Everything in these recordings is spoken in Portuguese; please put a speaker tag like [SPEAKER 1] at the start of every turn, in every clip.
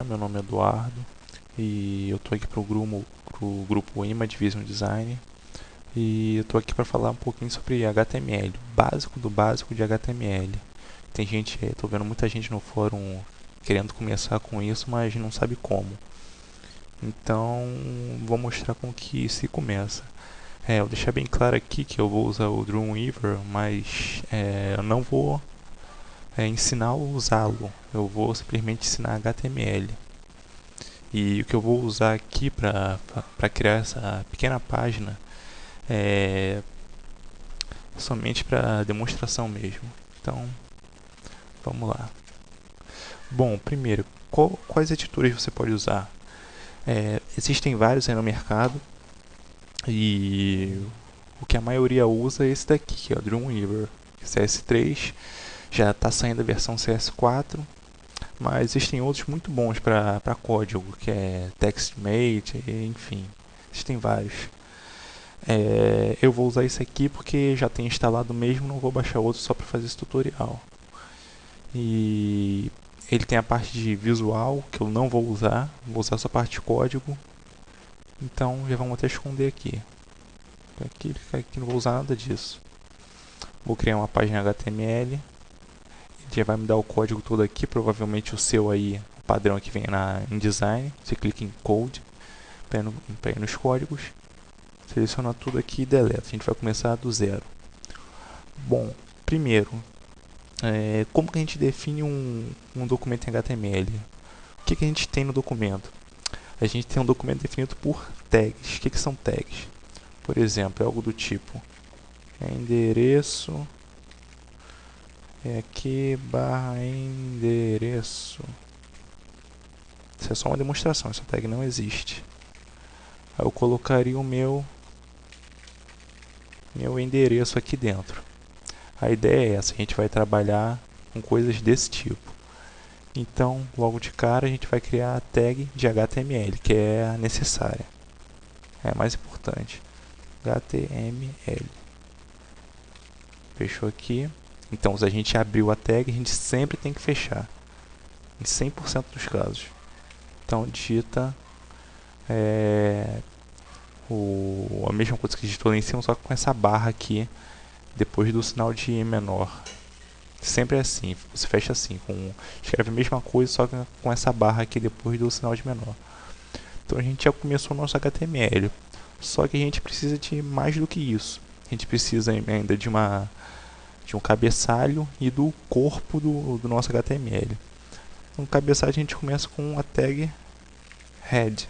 [SPEAKER 1] Meu nome é Eduardo e eu estou aqui para o grupo Image Vision Design e eu estou aqui para falar um pouquinho sobre HTML, básico do básico de HTML. Estou vendo muita gente no fórum querendo começar com isso, mas não sabe como. Então, vou mostrar como que se começa. Eu vou deixar bem claro aqui que eu vou usar o Dreamweaver, mas eu não vou ensinar a usá-lo. Eu vou simplesmente ensinar HTML. E o que eu vou usar aqui para criar essa pequena página é somente para demonstração mesmo. Então, vamos lá. Bom, primeiro, quais editores você pode usar? Existem vários aí no mercado e o que a maioria usa é esse daqui, que é o Dreamweaver CS3. Já está saindo a versão CS4, mas existem outros muito bons para código, que é TextMate, enfim, existem vários. Eu vou usar esse aqui porque já tem instalado mesmo, não vou baixar outro só para fazer esse tutorial. E ele tem a parte de visual, que eu não vou usar só a parte de código. Então já vamos até esconder aqui. Aqui não vou usar nada disso. Vou criar uma página HTML. Ele já vai me dar o código todo aqui, provavelmente o seu aí, o padrão que vem na InDesign. Você clica em Code, para ir nos códigos. Seleciona tudo aqui e deleta. A gente vai começar do zero. Bom, primeiro, como que a gente define um documento em HTML? O que a gente tem no documento? A gente tem um documento definido por tags. O que são tags? Por exemplo, é algo do tipo endereço aqui barra endereço. Isso é só uma demonstração, essa tag não existe. Aí eu colocaria o meu endereço aqui dentro. A ideia é essa, a gente vai trabalhar com coisas desse tipo. Então, logo de cara, a gente vai criar a tag de HTML, que é a necessária. É a mais importante. HTML. Fechou aqui. Então, se a gente abriu a tag, a gente sempre tem que fechar. Em 100% dos casos. Então, digita a mesma coisa que digitou lá em cima, só que com essa barra aqui, depois do sinal de menor. Sempre é assim, você fecha assim, escreve a mesma coisa, só que com essa barra aqui depois do sinal de menor. Então a gente já começou o nosso HTML, só que a gente precisa de mais do que isso. A gente precisa ainda de um cabeçalho e do corpo do nosso HTML. No cabeçalho a gente começa com a tag head.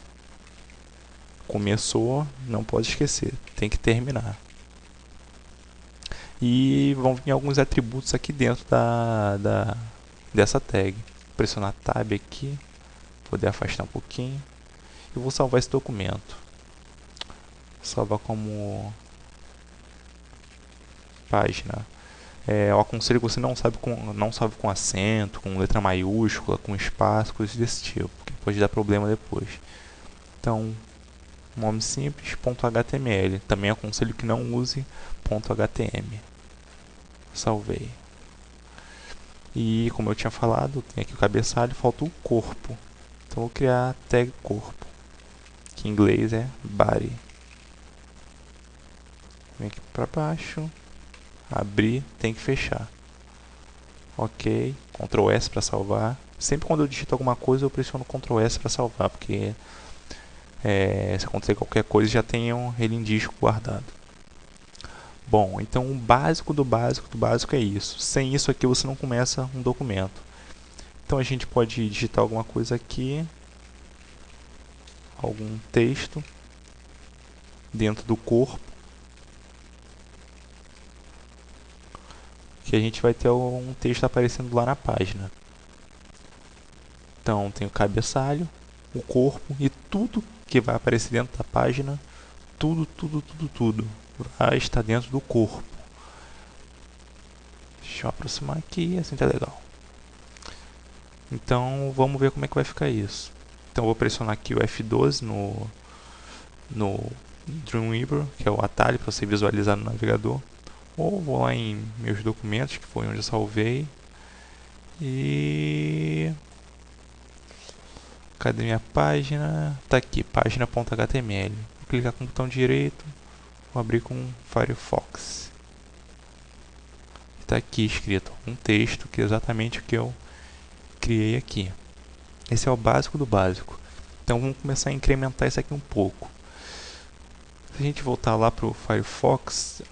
[SPEAKER 1] Começou, não pode esquecer, tem que terminar. E vão vir alguns atributos aqui dentro dessa tag. Pressionar Tab aqui, poder afastar um pouquinho. E vou salvar esse documento. Salvar como página. Eu aconselho que você não salve com acento, com letra maiúscula, com espaço, coisas desse tipo, que pode dar problema depois. Então, nome simples, .html. Também aconselho que não use .htm. Salvei. E como eu tinha falado, tem aqui o cabeçalho, falta o corpo. Então vou criar a tag corpo, que em inglês é body. Vem aqui para baixo, abrir, tem que fechar. Ok, Ctrl S para salvar. Sempre quando eu digito alguma coisa eu pressiono Ctrl S para salvar, porque se acontecer qualquer coisa já tenho ele em disco guardado. Bom, então o básico do básico do básico é isso. Sem isso aqui você não começa um documento. Então a gente pode digitar alguma coisa aqui, algum texto dentro do corpo, que a gente vai ter um texto aparecendo lá na página. Então tem o cabeçalho, o corpo e tudo que vai aparecer dentro da página, tudo vai estar dentro do corpo. Deixa eu aproximar aqui, assim tá legal. Então vamos ver como é que vai ficar isso. Então vou pressionar aqui o F12 no Dreamweaver, que é o atalho para você visualizar no navegador. Ou vou lá em meus documentos, que foi onde eu salvei. E Cadê minha página? Tá aqui, página.html. Vou clicar com o botão direito, vou abrir com Firefox. Está aqui escrito um texto que é exatamente o que eu criei aqui. Esse é o básico do básico. Então vamos começar a incrementar isso aqui um pouco. Se a gente voltar lá para o Firefox,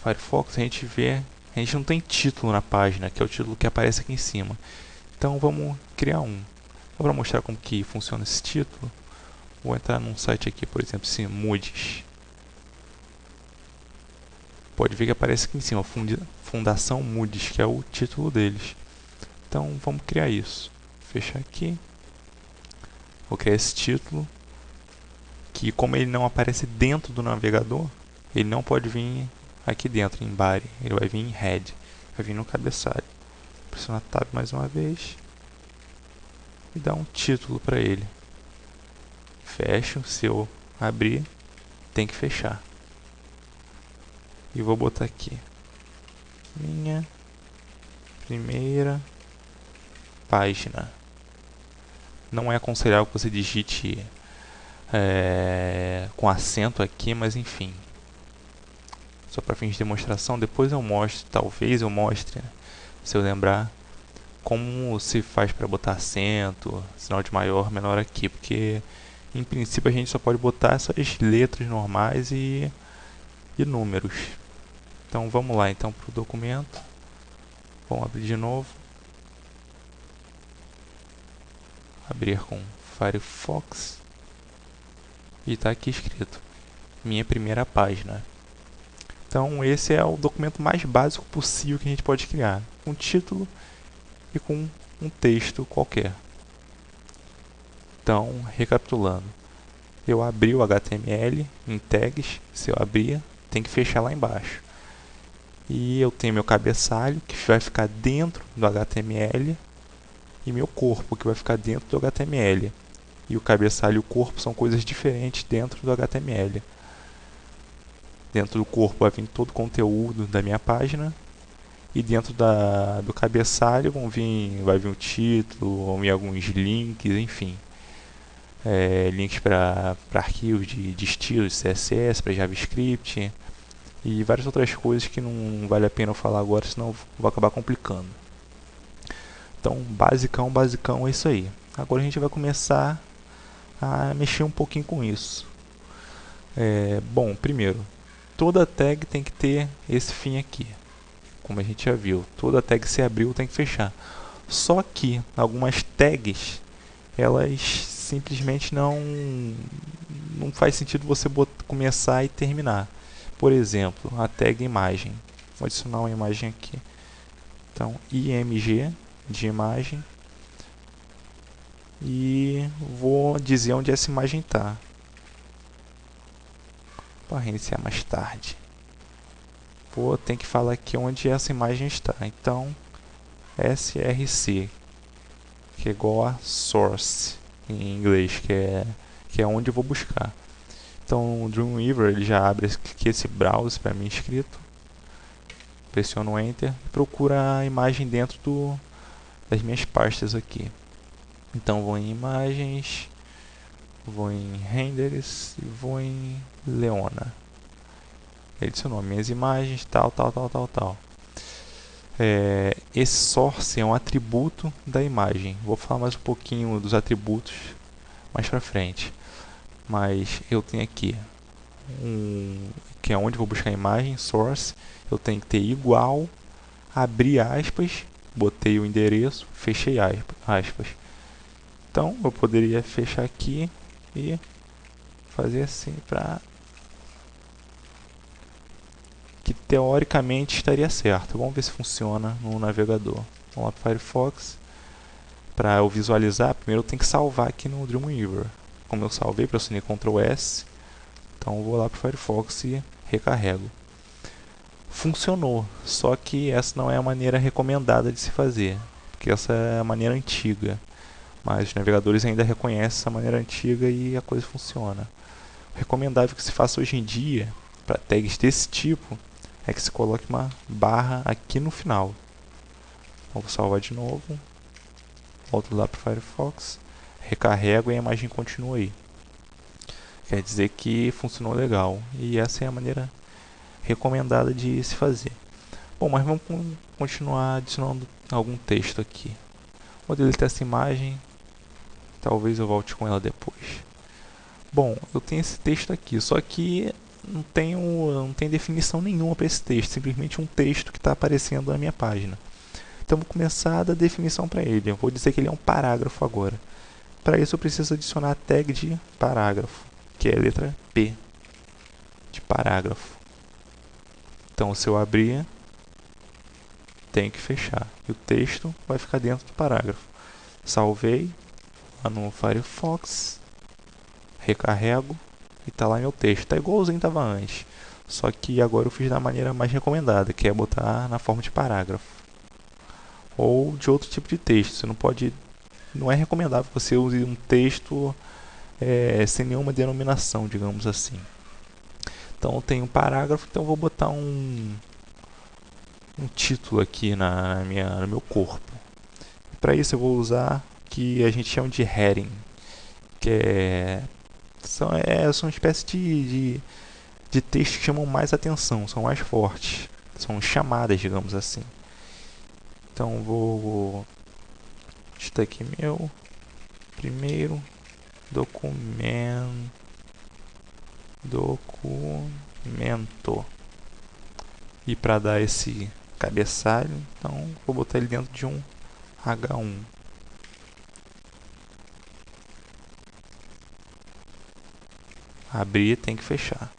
[SPEAKER 1] Firefox, a gente vê, a gente não tem título na página, que é o título que aparece aqui em cima. Então vamos criar um. Para mostrar como que funciona esse título, vou entrar num site aqui, por exemplo, esse Moody's. Pode ver que aparece aqui em cima, Fundação Moody's, que é o título deles. Então vamos criar isso. Fechar aqui. Vou criar esse título, que como ele não aparece dentro do navegador, ele não pode vir aqui dentro, em body. Ele vai vir em head, vai vir no cabeçalho. Pressiona Tab mais uma vez e dá um título para ele. Fecho, se eu abrir, tem que fechar. E vou botar aqui minha primeira página. Não é aconselhável que você digite com acento aqui, mas enfim. Só para fins de demonstração, depois eu mostro, talvez eu mostre, se eu lembrar, como se faz para botar acento, sinal de maior, menor aqui, porque em princípio a gente só pode botar essas letras normais e números. Então vamos lá então para o documento. Vamos abrir de novo. Abrir com Firefox. E está aqui escrito minha primeira página. Então esse é o documento mais básico possível que a gente pode criar. Um título e com um texto qualquer. Então, recapitulando. Eu abri o HTML em tags. Se eu abrir, tem que fechar lá embaixo. E eu tenho meu cabeçalho, que vai ficar dentro do HTML, e meu corpo, que vai ficar dentro do HTML. E o cabeçalho e o corpo são coisas diferentes dentro do HTML. Dentro do corpo vai vir todo o conteúdo da minha página, e dentro do cabeçalho vai vir o título, vão vir alguns links, enfim. Links para arquivos de estilos, CSS, para JavaScript, e várias outras coisas que não vale a pena eu falar agora, senão eu vou acabar complicando. Então, basicão é isso aí. Agora a gente vai começar a mexer um pouquinho com isso. Bom, primeiro, toda tag tem que ter esse fim aqui. Como a gente já viu, toda tag se abriu tem que fechar. Só que algumas tags, elas simplesmente não faz sentido você começar e terminar. Por exemplo, a tag imagem. Vou adicionar uma imagem aqui. Então, img de imagem. E vou dizer onde essa imagem está. Para reiniciar mais tarde. Tem que falar aqui onde essa imagem está. Então, src, que é igual a source em inglês, que é onde eu vou buscar. Então o Dreamweaver ele já abre aqui esse browser para mim escrito. Pressiono Enter e procura a imagem dentro das minhas pastas aqui. Então vou em imagens, vou em renders e vou em Leona. Ele adicionou minhas imagens, tal. Esse source é um atributo da imagem. Vou falar mais um pouquinho dos atributos mais para frente. Mas eu tenho aqui que é onde vou buscar a imagem, source. Eu tenho que ter igual, abrir aspas, botei o endereço, fechei aspas. Então eu poderia fechar aqui e fazer assim para que teoricamente estaria certo. Vamos ver se funciona no navegador. Vamos lá para o Firefox. Para eu visualizar, primeiro eu tenho que salvar aqui no Dreamweaver. Como eu salvei, pressionei Ctrl S. Então eu vou lá para o Firefox e recarrego. Funcionou, só que essa não é a maneira recomendada de se fazer, porque essa é a maneira antiga. Mas os navegadores ainda reconhecem essa maneira antiga e a coisa funciona. O recomendável que se faça hoje em dia, para tags desse tipo, é que se coloque uma barra aqui no final. Então, vou salvar de novo. Volto lá para o Firefox. recarrego e a imagem continua aí. Quer dizer que funcionou legal. E essa é a maneira recomendada de se fazer. Bom, mas vamos continuar adicionando algum texto aqui. Vou deletar essa imagem. Talvez eu volte com ela depois. Bom, eu tenho esse texto aqui, só que não tem definição nenhuma para esse texto, simplesmente um texto que está aparecendo na minha página. Então vou começar a dar definição para ele. Eu vou dizer que ele é um parágrafo agora. Para isso eu preciso adicionar a tag de parágrafo, que é a letra P de parágrafo. Então se eu abrir, tem que fechar. E o texto vai ficar dentro do parágrafo. Salvei lá no Firefox, recarrego e está lá meu texto. Está igualzinho estava antes. Só que agora eu fiz da maneira mais recomendada, que é botar na forma de parágrafo. Ou de outro tipo de texto. Você não é recomendável que você use um texto sem nenhuma denominação, digamos assim. Então eu tenho um parágrafo, então eu vou botar um título aqui no meu corpo. Para isso eu vou usar o que a gente chama de heading, que são uma espécie de textos que chamam mais atenção, são mais fortes, são chamadas, digamos assim. Então vou digitar aqui meu primeiro documento. E para dar esse cabeçalho, então vou botar ele dentro de um H1. Abrir, tem que fechar.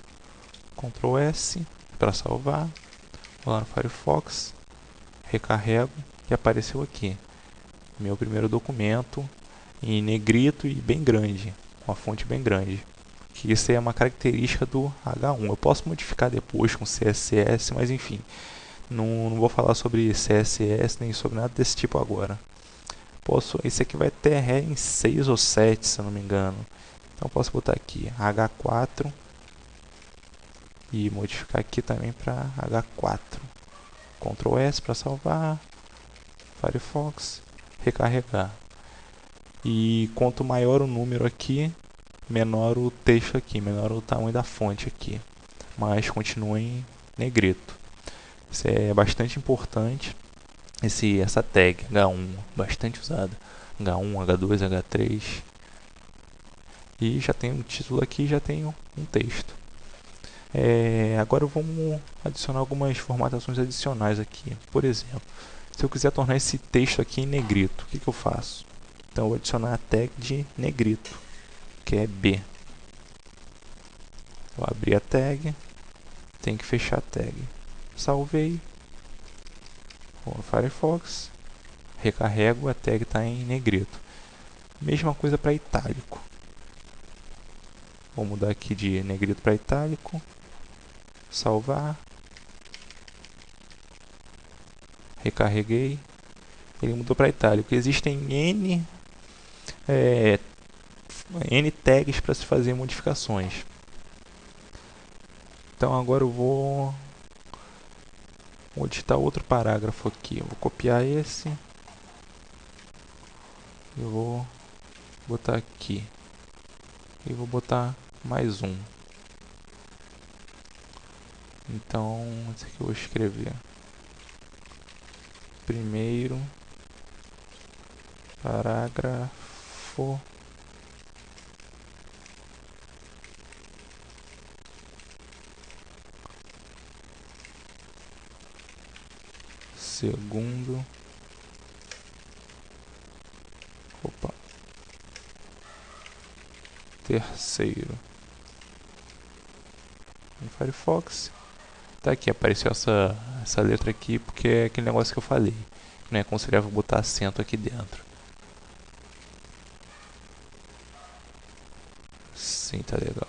[SPEAKER 1] Ctrl S para salvar. Vou lá no Firefox, recarrego e apareceu aqui meu primeiro documento em negrito e bem grande, uma fonte bem grande. Que isso é uma característica do H1. Eu posso modificar depois com CSS, mas enfim, não vou falar sobre CSS nem sobre nada desse tipo agora. Esse aqui vai ter heading 6 ou 7, se eu não me engano. Então posso botar aqui H4 e modificar aqui também para H4. Ctrl S para salvar, Firefox, recarregar. E quanto maior o número aqui, menor o texto aqui, menor o tamanho da fonte aqui. Mas continua em negrito. Isso é bastante importante. Essa tag H1, bastante usada. H1, H2, H3. E já tem um título aqui, já tem um texto. Agora vamos adicionar algumas formatações adicionais aqui. Por exemplo, se eu quiser tornar esse texto aqui em negrito, o que eu faço? Então eu vou adicionar a tag de negrito, que é B. Vou abrir a tag, tem que fechar a tag. Salvei. Vou no Firefox, recarrego, a tag está em negrito. Mesma coisa para itálico. Vou mudar aqui de negrito para itálico. Salvar. Recarreguei. Ele mudou para itálico. Existem N tags para se fazer modificações. Então agora eu vou digitar outro parágrafo aqui. Eu vou copiar esse. Eu vou botar aqui. E vou botar mais um. Então, esse aqui eu vou escrever. Primeiro parágrafo. Segundo. Opa. Terceiro. No Firefox. Tá aqui, apareceu essa letra aqui porque é aquele negócio que eu falei. Não é aconselhável botar acento aqui dentro. Sim, tá legal.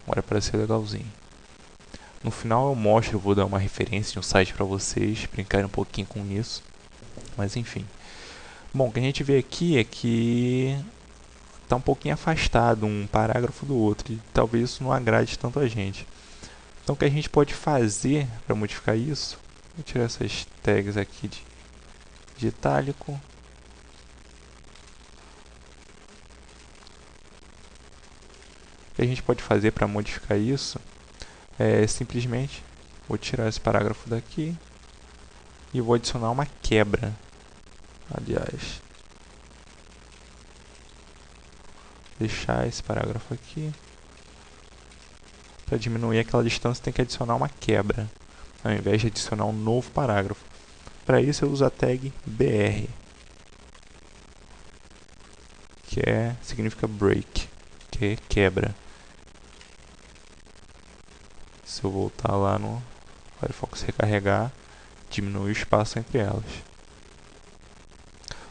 [SPEAKER 1] Agora parece ser legalzinho. No final eu mostro, eu vou dar uma referência de um site para vocês brincarem um pouquinho com isso. Mas enfim. Bom, o que a gente vê aqui é que está um pouquinho afastado um parágrafo do outro. E talvez isso não agrade tanto a gente. Então o que a gente pode fazer para modificar isso? Vou tirar essas tags aqui de itálico. O que a gente pode fazer para modificar isso é simplesmente vou tirar esse parágrafo daqui e vou adicionar uma quebra. Aliás, deixar esse parágrafo aqui. Para diminuir aquela distância tem que adicionar uma quebra, ao invés de adicionar um novo parágrafo. Para isso eu uso a tag BR, que significa break, que é quebra. Se eu voltar lá no Firefox recarregar, diminui o espaço entre elas.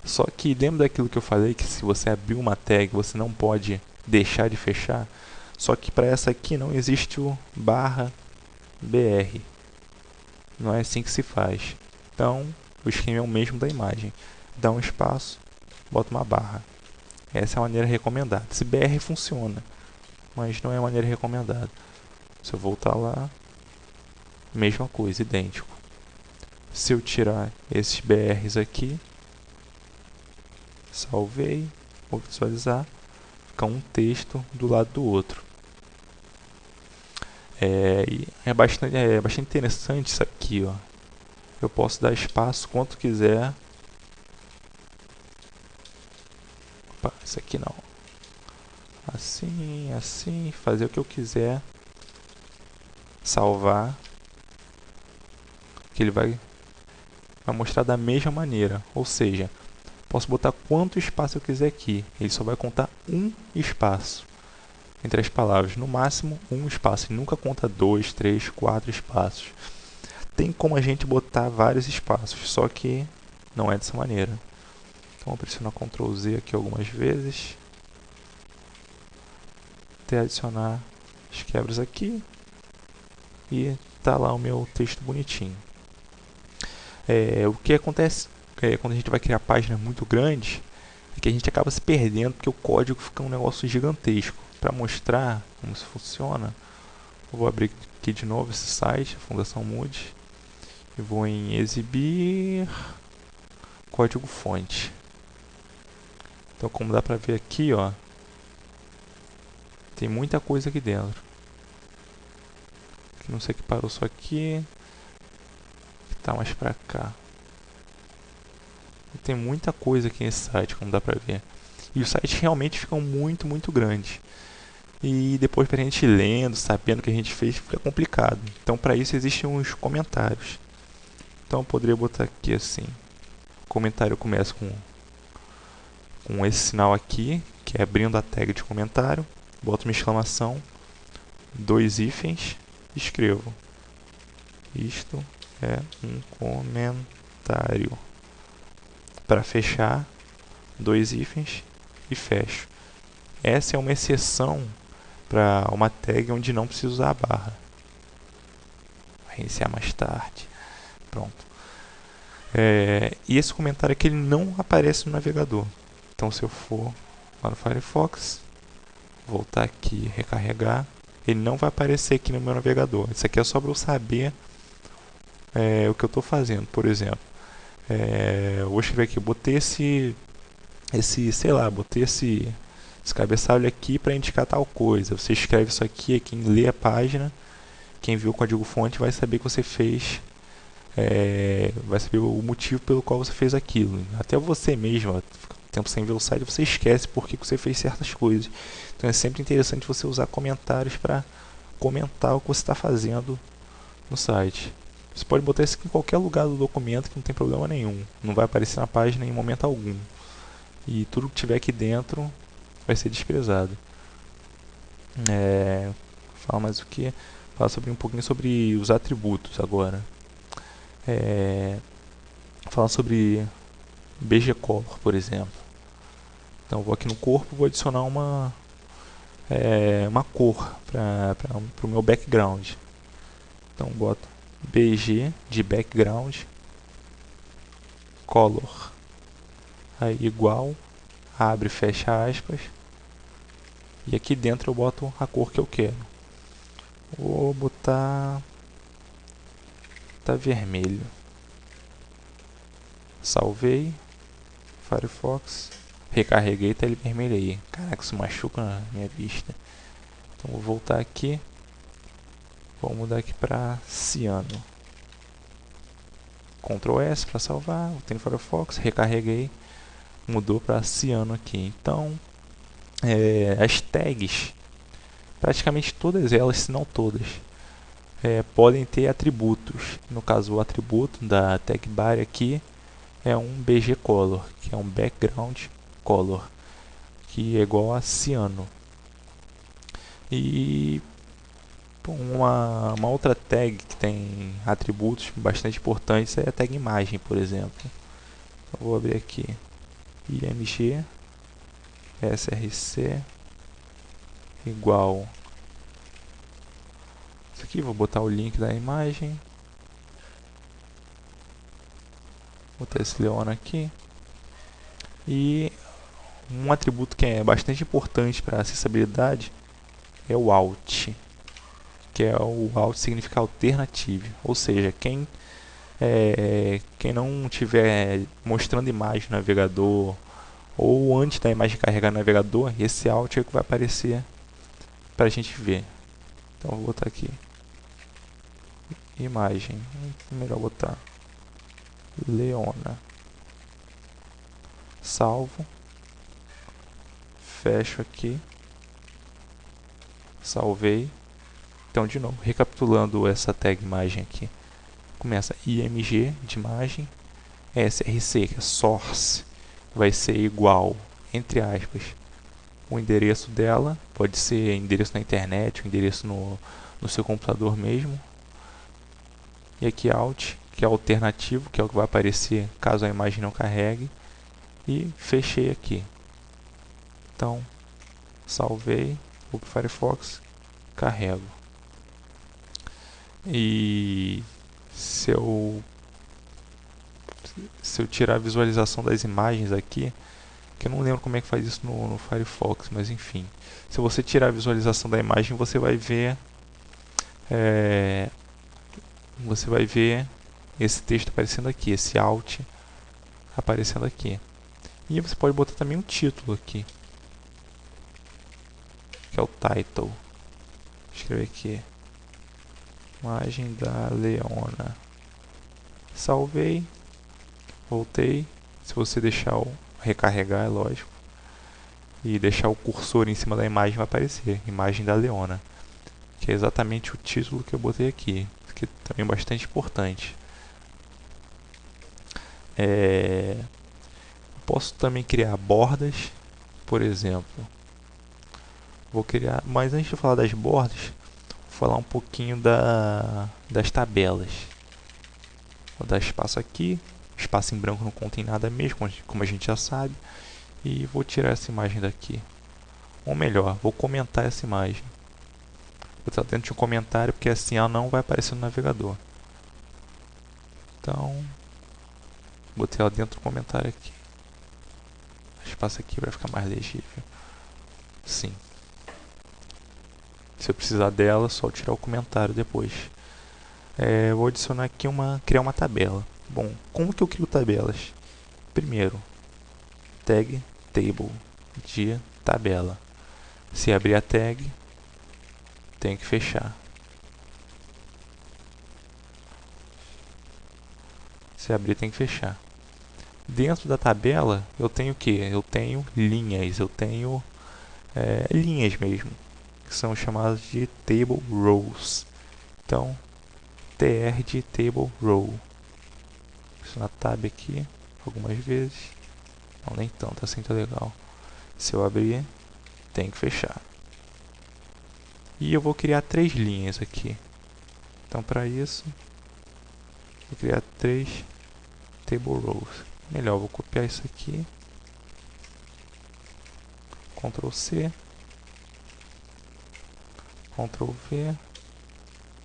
[SPEAKER 1] Só que lembra daquilo que eu falei, que se você abrir uma tag, você não pode deixar de fechar? Só que para essa aqui não existe o /br. Não é assim que se faz. Então, o esquema é o mesmo da imagem. Dá um espaço, bota uma barra. Essa é a maneira recomendada. Esse BR funciona, mas não é a maneira recomendada. Se eu voltar lá, mesma coisa, idêntico. Se eu tirar esses BRs aqui, salvei, vou visualizar, fica um texto do lado do outro. É bastante interessante isso aqui, ó. Eu posso dar espaço quanto quiser. Opa, isso aqui não. Assim, assim, fazer o que eu quiser. Salvar. Que ele vai mostrar da mesma maneira. Ou seja, posso botar quanto espaço eu quiser aqui. Ele só vai contar um espaço entre as palavras. No máximo, um espaço. Ele nunca conta 2, 3, 4 espaços. Tem como a gente botar vários espaços, só que não é dessa maneira. Então, vou pressionar Ctrl Z aqui algumas vezes. Até adicionar as quebras aqui. E tá lá o meu texto bonitinho. O que acontece quando a gente vai criar páginas muito grandes é que a gente acaba se perdendo porque o código fica um negócio gigantesco. Para mostrar como isso funciona, eu vou abrir aqui de novo esse site, a Fundação Moodle, e vou em exibir código fonte. Então, como dá para ver aqui, ó, tem muita coisa aqui dentro. Não sei que parou só aqui. Tá mais pra cá. Tem muita coisa aqui nesse site, como dá pra ver. E os sites realmente ficam muito, muito grandes. E depois pra gente ir lendo, sabendo o que a gente fez, fica complicado. Então para isso existem uns comentários. Então eu poderia botar aqui assim. O comentário começa com esse sinal aqui, que é abrindo a tag de comentário. Boto uma exclamação, 2 hífens, e escrevo: isto é um comentário. Para fechar, 2 hífens e fecho. Essa é uma exceção para uma tag onde não precisa usar a barra. Vou reiniciar mais tarde. Pronto. E esse comentário aqui ele não aparece no navegador. Então, se eu for lá no Firefox, voltar aqui e recarregar, ele não vai aparecer aqui no meu navegador. Isso aqui é só para eu saber o que eu estou fazendo. Por exemplo, eu vou escrever aqui, botei esse cabeçalho aqui para indicar tal coisa. Você escreve isso aqui, quem lê a página, quem viu o código fonte vai saber que você fez, vai saber o motivo pelo qual você fez aquilo. Até você mesmo, tempo sem ver o site, você esquece porque você fez certas coisas. Então é sempre interessante você usar comentários para comentar o que você está fazendo no site. Você pode botar isso aqui em qualquer lugar do documento que não tem problema nenhum. Não vai aparecer na página em momento algum. E tudo que tiver aqui dentro vai ser desprezado. Fala mais o que? Fala um pouquinho sobre os atributos agora. Fala sobre bgcolor, por exemplo. Então eu vou aqui no corpo, vou adicionar uma cor para o meu background. Então boto bg de background color, aí igual, abre e fecha aspas, e aqui dentro eu boto a cor que eu quero. Vou botar vermelho. Salvei, Firefox, recarreguei, tá ele vermelho aí. Caraca, isso machuca na minha vista. Então vou voltar aqui, vou mudar aqui para ciano. Ctrl S para salvar, voltei no Firefox, recarreguei, mudou para ciano aqui. Então, as tags, praticamente todas elas, se não todas, podem ter atributos. No caso, o atributo da tag bar aqui é um BG color, que é um background color, que é igual a ciano. E uma outra tag que tem atributos bastante importantes é a tag imagem, por exemplo. Então, vou abrir aqui img src igual isso aqui, vou botar o link da imagem, vou botar esse Leona aqui, e um atributo que é bastante importante para acessibilidade é o alt, que é o alt significa alternative, ou seja, quem não estiver mostrando imagem no navegador ou antes da imagem carregar no navegador, esse alt é o que vai aparecer para a gente ver. Então vou botar aqui imagem, melhor botar Leona, salvo, fecho aqui, salvei. Então, de novo, recapitulando essa tag imagem aqui, começa img de imagem, src, que é source, vai ser igual, entre aspas, o endereço dela, pode ser endereço na internet, o endereço no seu computador mesmo. E aqui alt, que é alternativo, que é o que vai aparecer caso a imagem não carregue. E fechei aqui. Então, salvei, vou para o Firefox, carrego. E se eu tirar a visualização das imagens aqui, que eu não lembro como é que faz isso no Firefox, mas enfim. Se você tirar a visualização da imagem, você vai ver esse texto aparecendo aqui, esse alt aparecendo aqui. E você pode botar também um título aqui, que é o title. Vou escrever aqui, imagem da Leona. Salvei, voltei. Se você deixar o recarregar, é lógico, e deixar o cursor em cima da imagem, vai aparecer imagem da Leona, que é exatamente o título que eu botei aqui, que também é bastante importante. Posso também criar bordas, por exemplo. Vou criar, mas antes de falar das bordas, vou falar um pouquinho das tabelas. Vou dar espaço aqui, espaço em branco não contém nada mesmo, como a gente já sabe, e vou tirar essa imagem daqui. Ou melhor, vou comentar essa imagem. Vou botar dentro de um comentário, porque assim ela não vai aparecer no navegador. Então, botei ela dentro do comentário aqui. Espaço aqui para ficar mais legível. Sim. Se eu precisar dela, só tirar o comentário depois. Vou adicionar aqui criar uma tabela. Bom, como que eu crio tabelas? Primeiro, tag table de tabela. Se abrir a tag, tenho que fechar. Se abrir, tem que fechar. Dentro da tabela, eu tenho o que? Eu tenho linhas, eu tenho linhas mesmo, que são chamadas de table rows. Então, tr de table row. Isso na tab aqui, algumas vezes. Não, nem tanto, assim tá legal. Se eu abrir, tem que fechar. E eu vou criar 3 linhas aqui. Então, para isso, vou criar 3 table rows. Melhor, vou copiar isso aqui. Ctrl C. Ctrl V.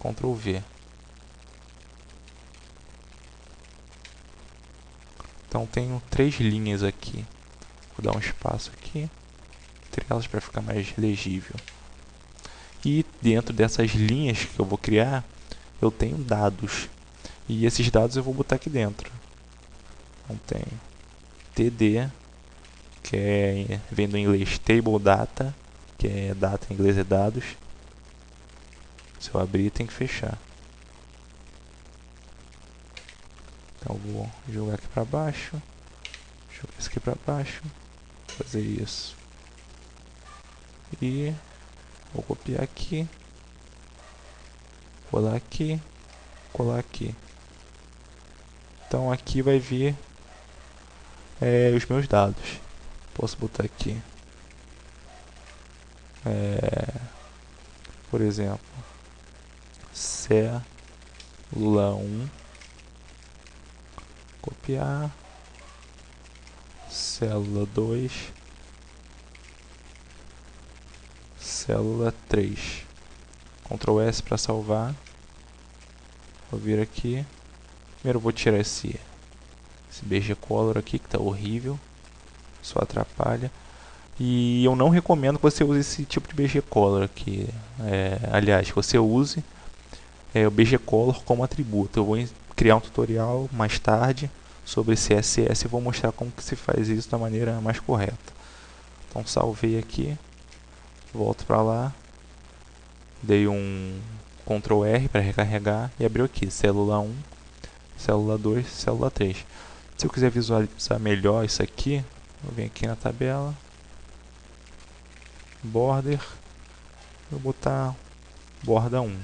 [SPEAKER 1] Ctrl V. Então, tenho 3 linhas aqui. Vou dar um espaço aqui entre elas para ficar mais legível. E dentro dessas linhas que eu vou criar, eu tenho dados. E esses dados eu vou botar aqui dentro. Então tenho TD, que vem do inglês Table Data, que é data em inglês é dados, Se eu abrir, tem que fechar. Então eu vou jogar aqui para baixo, jogar isso aqui para baixo, fazer isso. E vou copiar aqui, colar aqui, colar aqui. Então aqui vai vir os meus dados. Posso botar aqui, por exemplo, célula 1, copiar, célula 2, célula 3. Ctrl S para salvar. Vou vir aqui. Primeiro eu vou tirar esse BG Color aqui, que está horrível, só atrapalha. E eu não recomendo que você use esse tipo de BG Color aqui. Aliás, que você use o BG Color como atributo. Eu vou criar um tutorial mais tarde sobre CSS e vou mostrar como que se faz isso da maneira mais correta. Então salvei aqui, volto para lá, dei um Ctrl R para recarregar e abriu aqui, célula 1, célula 2, célula 3. Se eu quiser visualizar melhor isso aqui, eu venho aqui na tabela, border, vou botar borda 1.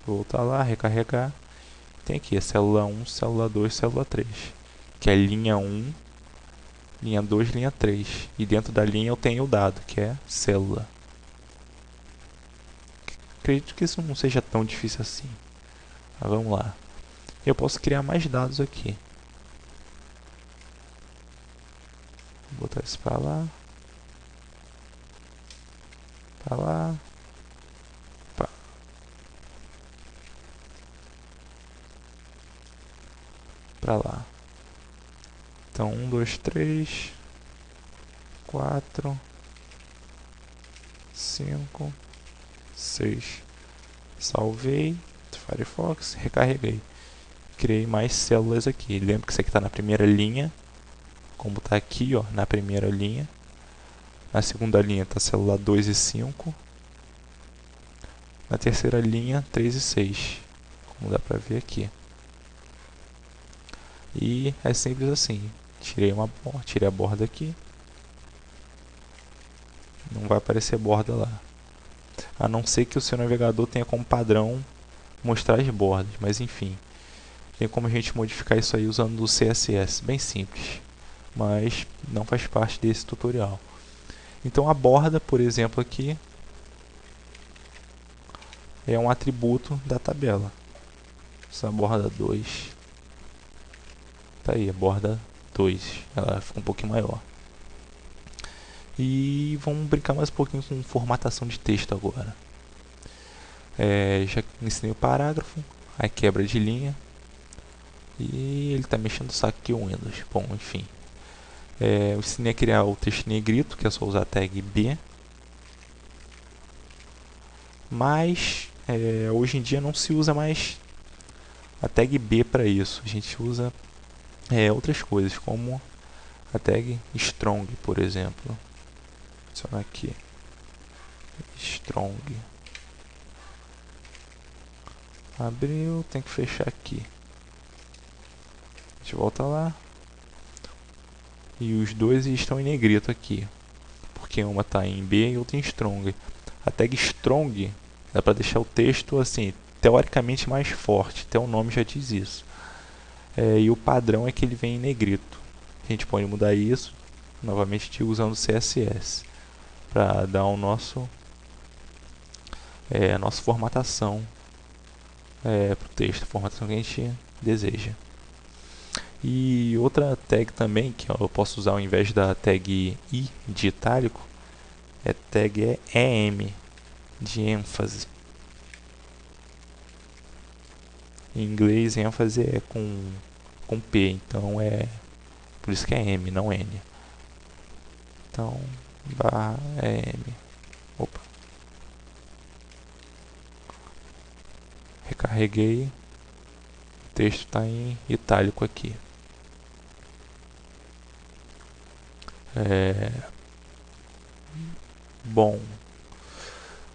[SPEAKER 1] Vou voltar lá, recarregar. Tem aqui a célula 1, célula 2, célula 3, que é linha 1, linha 2, linha 3. E dentro da linha eu tenho o dado, que é célula. Acredito que isso não seja tão difícil assim. Mas vamos lá. Eu posso criar mais dados aqui. Vou botar isso para lá. Para lá. Para lá. Então, 1, 2, 3, 4, 5, 6. Salvei. Firefox. Recarreguei. Criei mais células aqui. Lembra que isso aqui está na primeira linha. Como está aqui, ó, na primeira linha. Na segunda linha está célula 2 e 5. Na terceira linha, 3 e 6. Como dá para ver aqui. E é simples assim. Tirei a borda aqui. Não vai aparecer borda lá. A não ser que o seu navegador tenha como padrão mostrar as bordas. Mas enfim. Tem como a gente modificar isso aí usando o CSS. Bem simples. Mas não faz parte desse tutorial. Então a borda, por exemplo, aqui é um atributo da tabela. Essa borda 2. Tá aí, a borda 2. Ela fica um pouquinho maior. E vamos brincar mais um pouquinho com formatação de texto agora. Já ensinei o parágrafo, a quebra de linha. E ele está mexendo o saco aqui o Windows. Bom, enfim. Eu ensinei a criar o texto em negrito, que é só usar a tag B. Mas hoje em dia não se usa mais a tag B para isso. A gente usa outras coisas, como a tag strong, por exemplo. Adicionar aqui strong. Abriu, tem que fechar aqui. A gente volta lá. E os dois estão em negrito aqui, porque uma está em B e outra em strong. A tag strong dá para deixar o texto assim, teoricamente mais forte, até o nome já diz isso. E o padrão é que ele vem em negrito. A gente pode mudar isso, novamente usando o CSS, para dar a nossa formatação para o texto, a formatação que a gente deseja. E outra tag também, que eu posso usar ao invés da tag I de itálico, é tag EM, de ênfase. Em inglês, ênfase é com P, então por isso que é M, não N. Então, barra M. Opa. Recarreguei. O texto está em itálico aqui. Bom,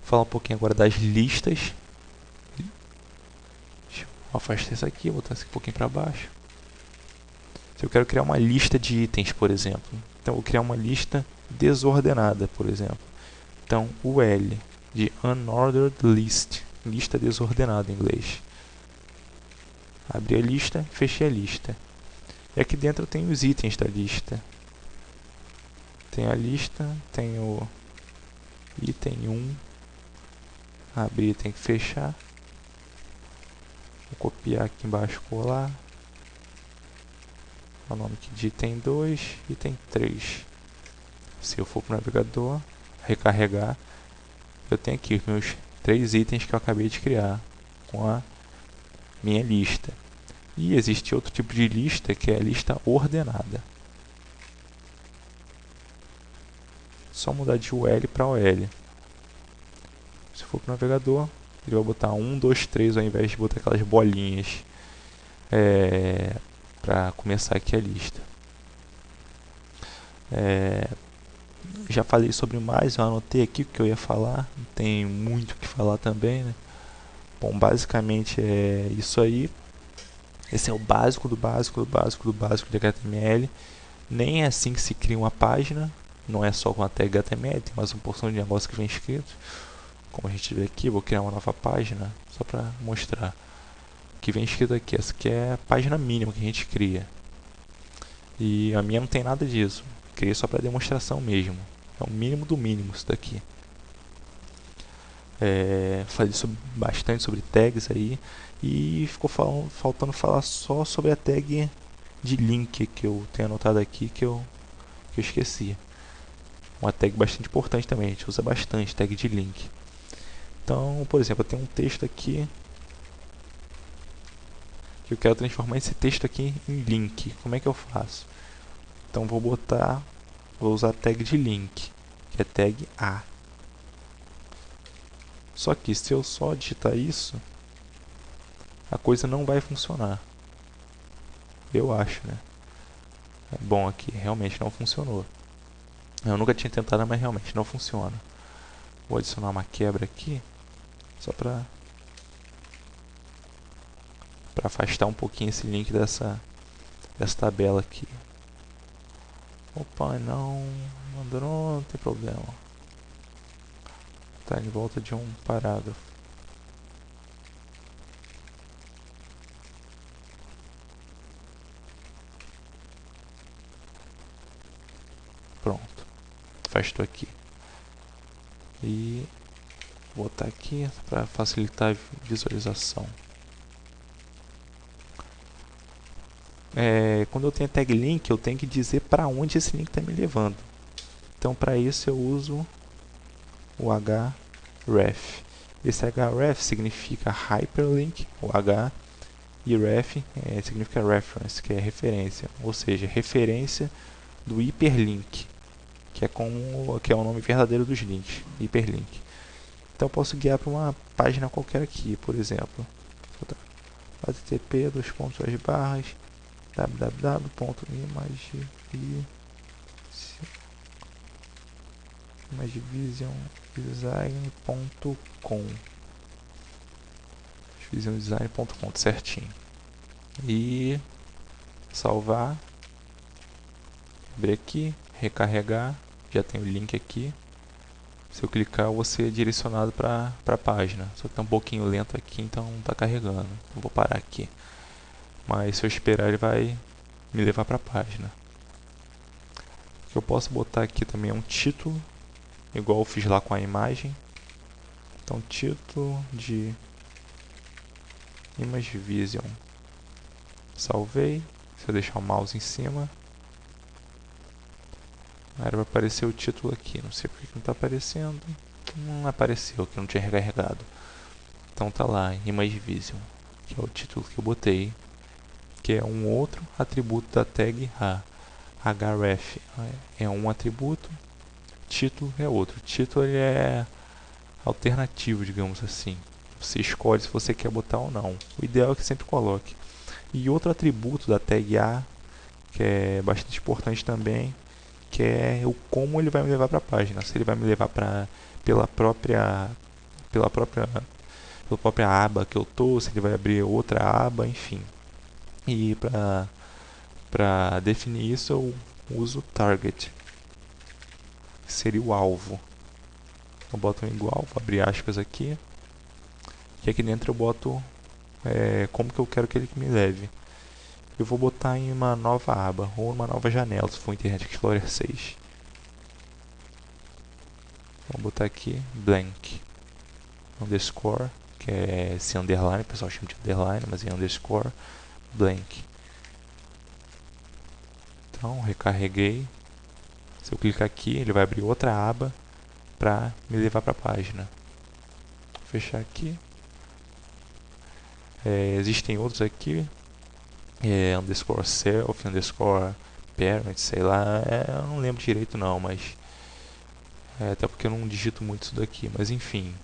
[SPEAKER 1] falar um pouquinho agora das listas. Deixa eu afastar isso aqui, botar isso aqui um pouquinho para baixo. Se eu quero criar uma lista de itens, por exemplo, então eu vou criar uma lista desordenada, por exemplo. Então, o L de Unordered List, lista desordenada em inglês. Abri a lista, fechei a lista. E aqui dentro eu tenho os itens da lista. Tem a lista, tem o item 1. Abrir, tem que fechar. Vou copiar aqui embaixo, colar. O nome aqui de item 2, item 3. Se eu for para o navegador, recarregar, eu tenho aqui os meus 3 itens que eu acabei de criar com a minha lista. E existe outro tipo de lista que é a lista ordenada. Só mudar de UL para OL. Se for para o navegador, ele vai botar 1, 2, 3 ao invés de botar aquelas bolinhas para começar aqui a lista. Já falei sobre mais, eu anotei aqui o que eu ia falar, não tem muito o que falar também, né? Bom, basicamente é isso aí. Esse é o básico do básico do básico do básico de HTML. Nem é assim que se cria uma página, não é só com a tag HTML, tem mais uma porção de negócio que vem escrito. Como a gente vê aqui, vou criar uma nova página só para mostrar o que vem escrito aqui. Essa aqui é a página mínima que a gente cria. E a minha não tem nada disso, criei só para demonstração mesmo. É o mínimo do mínimo isso daqui. Falei bastante sobre tags aí. E ficou faltando falar só sobre a tag de link que eu tenho anotado aqui que eu esqueci. Uma tag bastante importante também, a gente usa bastante tag de link. Então, por exemplo, eu tenho um texto aqui que eu quero transformar esse texto aqui em link. Como é que eu faço? Então vou usar a tag de link, que é tag A. Só que se eu só digitar isso, a coisa não vai funcionar. Eu acho, né? Bom, aqui realmente não funcionou. Eu nunca tinha tentado, mas realmente não funciona. Vou adicionar uma quebra aqui, só para afastar um pouquinho esse link dessa tabela aqui. Opa, não tem problema. Tá em volta de um parágrafo. Pronto, afastou aqui. E vou botar aqui para facilitar a visualização. Quando eu tenho tag link, eu tenho que dizer para onde esse link está me levando. Então, para isso eu uso o href. Esse href significa hyperlink, o H, e ref significa reference, que é referência, ou seja, referência do hiperlink, que é o nome verdadeiro dos links, hiperlink. Então eu posso guiar para uma página qualquer aqui, por exemplo, http imagevisiondesign.com visiondesign.com, certinho. E salvar, abrir aqui, recarregar, já tem o link aqui. Se eu clicar, eu vou ser direcionado para a página. Só que está um pouquinho lento aqui, então não está carregando. Eu vou parar aqui. Mas se eu esperar, ele vai me levar para a página. O que eu posso botar aqui também é um título, igual eu fiz lá com a imagem. Então, título de Image Vision. Salvei. Se eu deixar o mouse em cima, aí vai aparecer o título aqui. Não sei porque não está aparecendo. Não apareceu, que não tinha recarregado. Então tá lá, Image Vision, que é o título que eu botei, que é um outro atributo da tag href. É um atributo, título é outro. Título ele é alternativo, digamos assim. Você escolhe se você quer botar ou não. O ideal é que sempre coloque. E outro atributo da tag A, que é bastante importante também, que é o como ele vai me levar para a página. Se ele vai me levar pela própria pela própria aba que eu tô, se ele vai abrir outra aba, enfim. E para definir isso eu uso target, que seria o alvo. Eu boto um igual, vou abrir aspas aqui, e aqui dentro eu boto como que eu quero que ele me leve. Eu vou botar em uma nova aba ou uma nova janela, se for Internet Explorer 6. Vou botar aqui blank underscore, que é esse underline, o pessoal chama de underline, mas é underscore blank. Então, recarreguei. Se eu clicar aqui, ele vai abrir outra aba para me levar para a página. Vou fechar aqui. Existem outros aqui, underscore self, underscore parent, sei lá, eu não lembro direito não, mas até porque eu não digito muito isso daqui, mas enfim,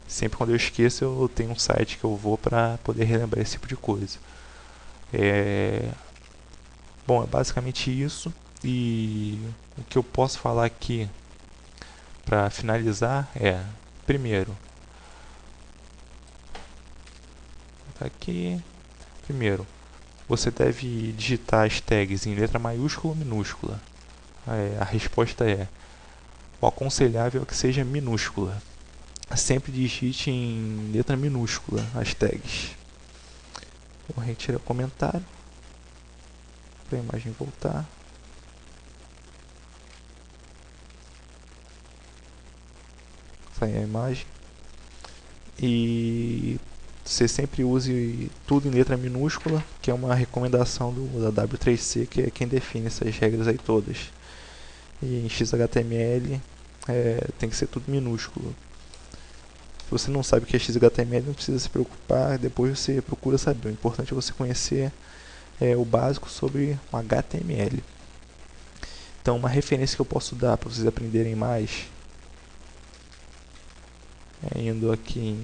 [SPEAKER 1] sempre quando eu esqueço eu tenho um site que eu vou para poder relembrar esse tipo de coisa. Bom, é basicamente isso, e o que eu posso falar aqui para finalizar primeiro, tá aqui, primeiro, você deve digitar as tags em letra maiúscula ou minúscula. A resposta é: o aconselhável é que seja minúscula. Sempre digite em letra minúscula as tags. Vou retirar o comentário para a imagem voltar. Sai a imagem. E você sempre use tudo em letra minúscula, que é uma recomendação da W3C, que é quem define essas regras aí todas. E em XHTML tem que ser tudo minúsculo. Se você não sabe o que é XHTML, não precisa se preocupar, depois você procura saber. O importante é você conhecer o básico sobre o HTML. Então, uma referência que eu posso dar para vocês aprenderem mais, indo aqui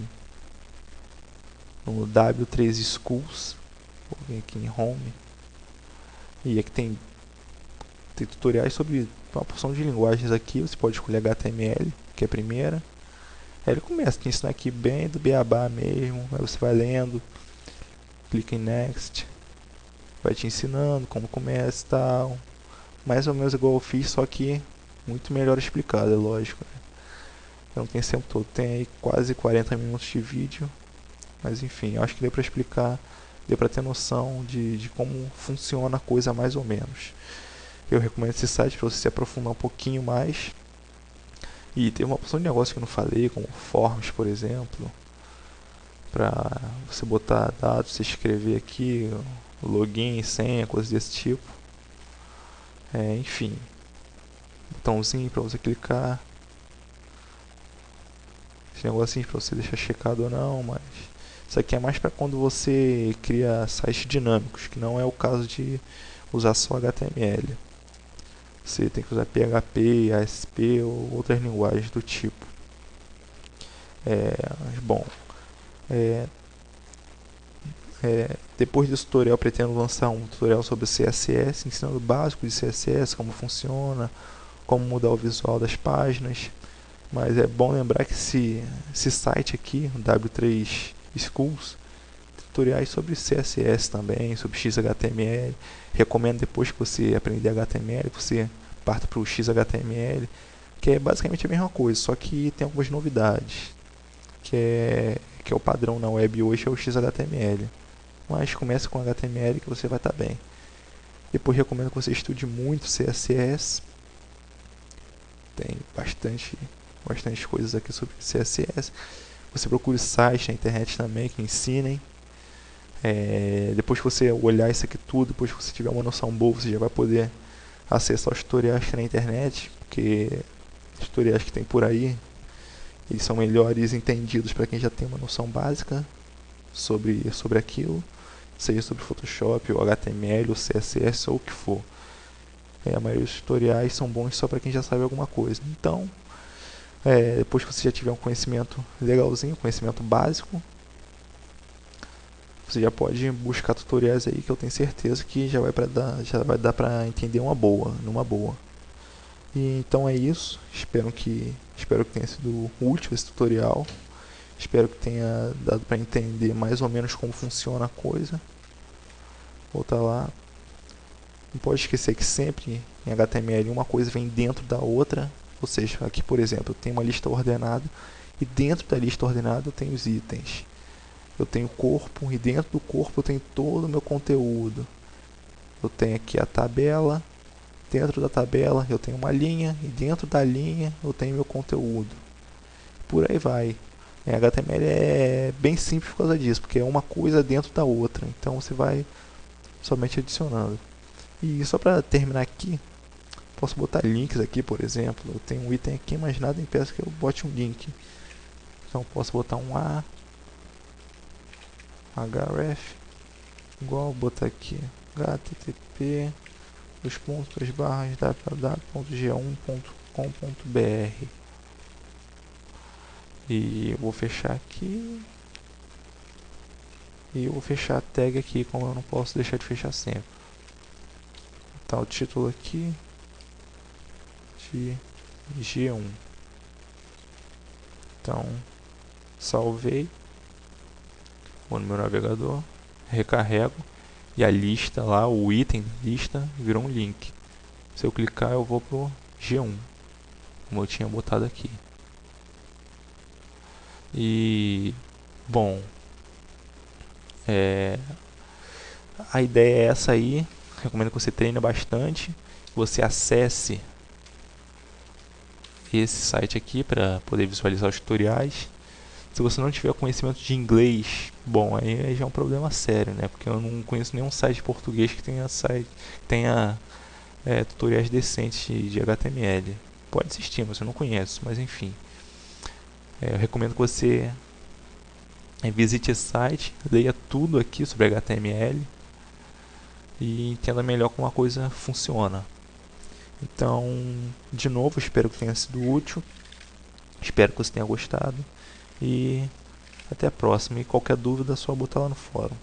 [SPEAKER 1] no W3 Schools, vou vir aqui em Home, e aqui tem tutoriais sobre uma porção de linguagens aqui. Você pode escolher HTML, que é a primeira. Aí ele começa a te ensinar aqui bem do beabá mesmo, aí você vai lendo, clica em Next, vai te ensinando como começa e tal, mais ou menos igual eu fiz, só que muito melhor explicado, é lógico, né? Eu não tenho esse tempo todo, tem aí quase 40 minutos de vídeo, mas enfim, eu acho que deu para explicar, deu para ter noção de como funciona a coisa mais ou menos. Eu recomendo esse site para você se aprofundar um pouquinho mais. E tem uma opção de negócio que eu não falei, como forms, por exemplo, para você botar dados, você escrever aqui, login, senha, coisas desse tipo. Enfim, botãozinho para você clicar. Esse negocinho para você deixar checado ou não, mas isso aqui é mais para quando você cria sites dinâmicos, que não é o caso de usar só HTML. Você tem que usar PHP, ASP ou outras linguagens do tipo. Bom, depois desse tutorial pretendo lançar um tutorial sobre CSS, ensinando o básico de CSS, como funciona, como mudar o visual das páginas. Mas é bom lembrar que esse site aqui, W3 Schools, tem tutoriais sobre CSS também, sobre XHTML. Recomendo depois que você aprender HTML, que você parta para o XHTML, que é basicamente a mesma coisa, só que tem algumas novidades, que é o padrão na web hoje, é o XHTML. Mas comece com HTML que você vai estar bem. Depois recomendo que você estude muito CSS. Tem bastante coisas aqui sobre CSS. Você procure sites na internet também que ensinem. Depois que você olhar isso aqui tudo, depois que você tiver uma noção boa, você já vai poder acessar os tutoriais que tem na internet, porque os tutoriais que tem por aí, eles são melhores entendidos para quem já tem uma noção básica sobre aquilo, seja sobre Photoshop, ou HTML, ou CSS, ou o que for. A maioria dos tutoriais são bons só para quem já sabe alguma coisa. Então, depois que você já tiver um conhecimento legalzinho, conhecimento básico, você já pode buscar tutoriais aí que eu tenho certeza que já vai dar para entender numa boa. E então é isso. Espero que tenha sido útil esse tutorial. Espero que tenha dado para entender mais ou menos como funciona a coisa. Voltar lá. Não pode esquecer que sempre em HTML uma coisa vem dentro da outra. Ou seja, aqui por exemplo, eu tenho uma lista ordenada e dentro da lista ordenada eu tenho os itens. Eu tenho o corpo e dentro do corpo eu tenho todo o meu conteúdo. Eu tenho aqui a tabela. Dentro da tabela eu tenho uma linha e dentro da linha eu tenho meu conteúdo. Por aí vai. HTML é bem simples por causa disso, porque é uma coisa dentro da outra. Então você vai somente adicionando. E só para terminar aqui, posso botar links aqui, por exemplo. Eu tenho um item aqui, mas nada impede que eu bote um link. Então posso botar um href igual botar aqui http www.g1.com.br e eu vou fechar aqui e eu vou fechar a tag aqui, como eu não posso deixar de fechar sempre. Tá o título aqui de G1. Então salvei, vou no meu navegador, recarrego e a lista lá, o item da lista virou um link. Se eu clicar eu vou pro G1, como eu tinha botado aqui. E bom, a ideia é essa aí. Recomendo que você treine bastante, que você acesse esse site aqui para poder visualizar os tutoriais. Se você não tiver conhecimento de inglês, bom, aí já é um problema sério, né? Porque eu não conheço nenhum site português que tenha tutoriais decentes de HTML. Pode existir, mas eu não conheço, mas enfim. Eu recomendo que você visite esse site, leia tudo aqui sobre HTML e entenda melhor como a coisa funciona. Então, de novo, espero que tenha sido útil, espero que você tenha gostado e até a próxima. E qualquer dúvida é só botar lá no fórum.